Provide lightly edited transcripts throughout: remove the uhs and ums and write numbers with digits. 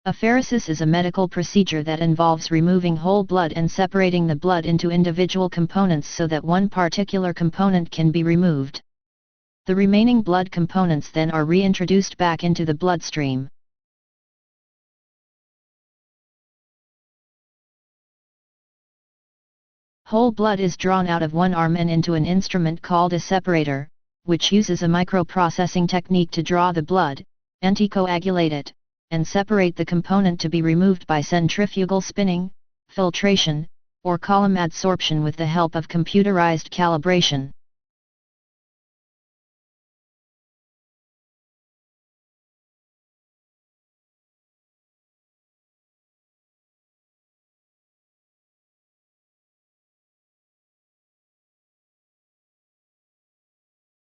Apheresis is a medical procedure that involves removing whole blood and separating the blood into individual components so that one particular component can be removed. The remaining blood components then are reintroduced back into the bloodstream. Whole blood is drawn out of one arm and into an instrument called a separator, which uses a microprocessing technique to draw the blood, anticoagulate it, and separate the component to be removed by centrifugal spinning, filtration, or column adsorption with the help of computerized calibration.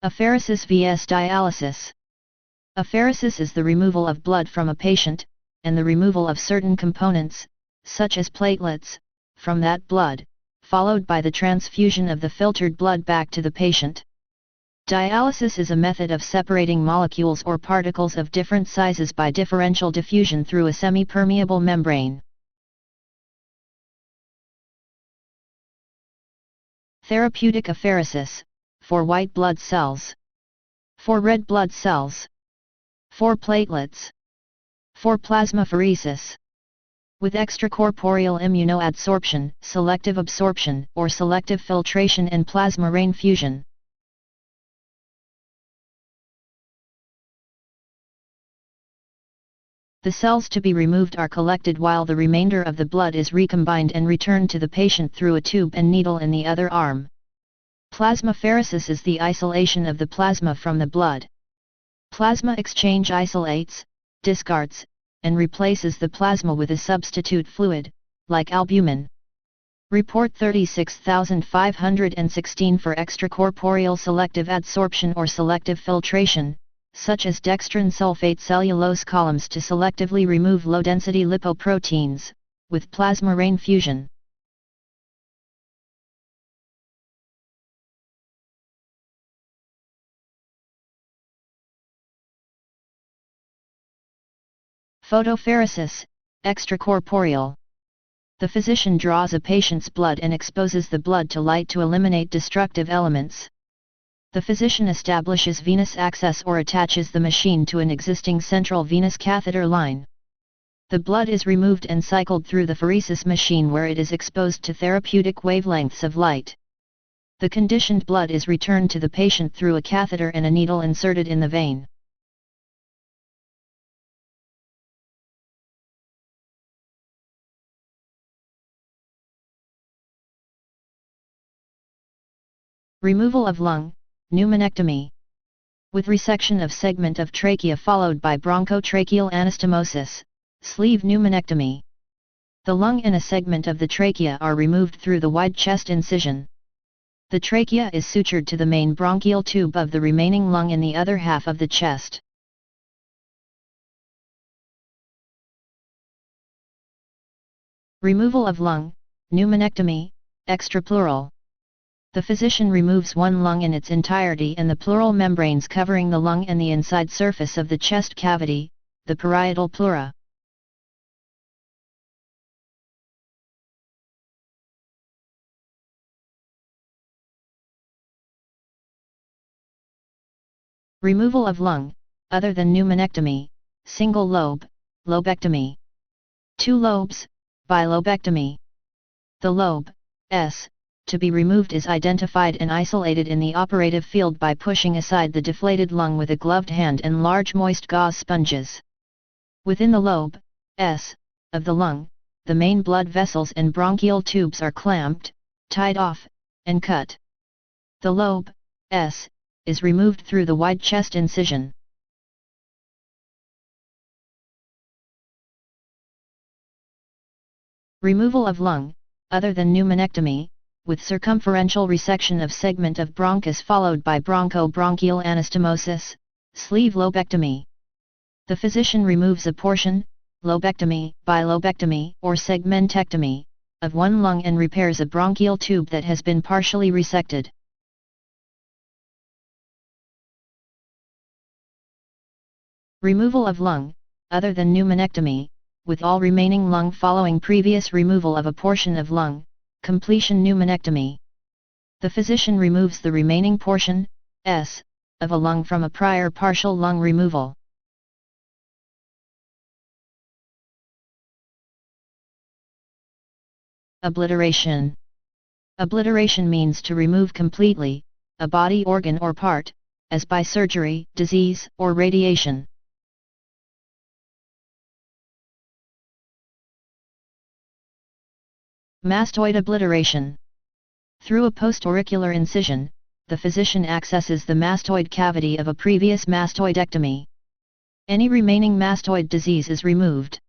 Apheresis vs dialysis. Apheresis is the removal of blood from a patient, and the removal of certain components, such as platelets, from that blood, followed by the transfusion of the filtered blood back to the patient. Dialysis is a method of separating molecules or particles of different sizes by differential diffusion through a semi-permeable membrane. Therapeutic apheresis, for white blood cells. For red blood cells. For platelets. For plasmapheresis. With extracorporeal immunoadsorption, selective absorption, or selective filtration and plasma reinfusion. The cells to be removed are collected while the remainder of the blood is recombined and returned to the patient through a tube and needle in the other arm. Plasmapheresis is the isolation of the plasma from the blood. Plasma exchange isolates, discards, and replaces the plasma with a substitute fluid, like albumin. Report 36516 for extracorporeal selective adsorption or selective filtration, such as dextran sulfate cellulose columns to selectively remove low-density lipoproteins, with plasma reinfusion. Photopheresis, extracorporeal. The physician draws a patient's blood and exposes the blood to light to eliminate destructive elements. The physician establishes venous access or attaches the machine to an existing central venous catheter line. The blood is removed and cycled through the pheresis machine where it is exposed to therapeutic wavelengths of light. The conditioned blood is returned to the patient through a catheter and a needle inserted in the vein. Removal of lung, pneumonectomy. With resection of segment of trachea followed by bronchotracheal anastomosis, sleeve pneumonectomy. The lung and a segment of the trachea are removed through the wide chest incision. The trachea is sutured to the main bronchial tube of the remaining lung in the other half of the chest. Removal of lung, pneumonectomy, extrapleural. The physician removes one lung in its entirety and the pleural membranes covering the lung and the inside surface of the chest cavity, the parietal pleura. Removal of lung, other than pneumonectomy, single lobe, lobectomy. Two lobes, bilobectomy. The lobe, S, to be removed is identified and isolated in the operative field by pushing aside the deflated lung with a gloved hand and large moist gauze sponges. Within the lobe, S, of the lung, the main blood vessels and bronchial tubes are clamped, tied off, and cut. The lobe, S, is removed through the wide chest incision. Removal of lung, other than pneumonectomy, with circumferential resection of segment of bronchus followed by broncho-bronchial anastomosis, sleeve lobectomy. The physician removes a portion, lobectomy, bilobectomy, or segmentectomy, of one lung and repairs a bronchial tube that has been partially resected. Removal of lung, other than pneumonectomy, with all remaining lung following previous removal of a portion of lung, completion pneumonectomy. The physician removes the remaining portion, S, of a lung from a prior partial lung removal. Obliteration. Obliteration means to remove completely, a body organ or part, as by surgery, disease, or radiation. Mastoid obliteration. Through a post-auricular incision, the physician accesses the mastoid cavity of a previous mastoidectomy. Any remaining mastoid disease is removed.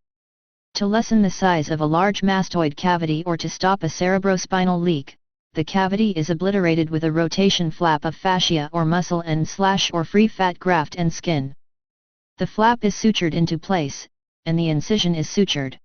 To lessen the size of a large mastoid cavity or to stop a cerebrospinal leak, the cavity is obliterated with a rotation flap of fascia or muscle and/or free fat graft and skin. The flap is sutured into place, and the incision is sutured.